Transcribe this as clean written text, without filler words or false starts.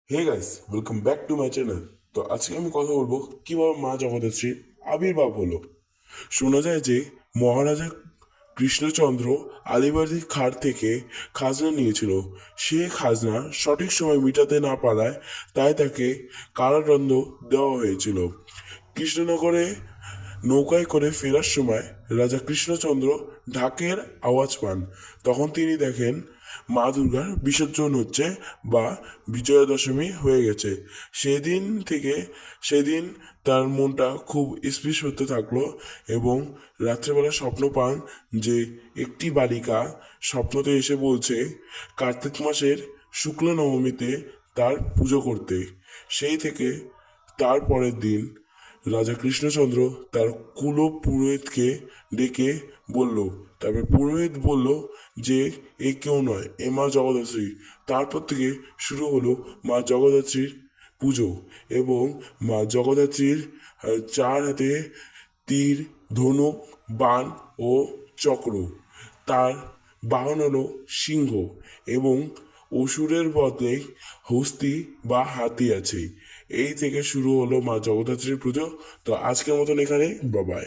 Hey guys, welcome back to my channel. তো আজকে আমি কথা বলবো কিভাবে মা জগদ্ধাত্রীর আবির্ভাব হলো। শোনা যায় যে মহারাজা কৃষ্ণচন্দ্র আলিবর্দি খাঁড় থেকে খাজনা নিয়েছিল। সে খাজনা সঠিক সময় মেটাতে না পারায় তাই তাকে কারাদণ্ড দেওয়া হয়েছিল। কৃষ্ণনগরে নৌকায় করে ফেরার সময় রাজা কৃষ্ণচন্দ্র ঢাকের আওয়াজ পান। তখন তিনি দেখেন মা দুর্গার বিসর্জন হচ্ছে বা বিজয়া দশমী হয়ে গেছে। সেদিন থেকে সেদিন তার মনটা খুব স্পৃশ হতে থাকলো এবং রাত্রেবেলা স্বপ্ন পান যে একটি বালিকা স্বপ্নতে এসে বলছে কার্তিক মাসের শুক্ল নবমীতে তার পুজো করতে। সেই থেকে তার পরের দিন রাজা কৃষ্ণচন্দ্র তার কুল পুরোহিতকে ডেকে বলল। তারপর পুরোহিত বলল যে এ কেউ নয়, এ মা জগদ্ধাত্রী। তারপর থেকে শুরু হলো মা জগদ্ধাত্রীর পুজো এবং মা জগদ্ধাত্রীর চার হাতে তীর, ধনুক, বাণ ও চক্র। তার বাহন হলো সিংহ এবং অসুরের বদলে হস্তি বা হাতি আছে। এই থেকে শুরু হলো মা জগদ্ধাত্রীর পুজো। তো আজকের মতন এখানে, বাবাই।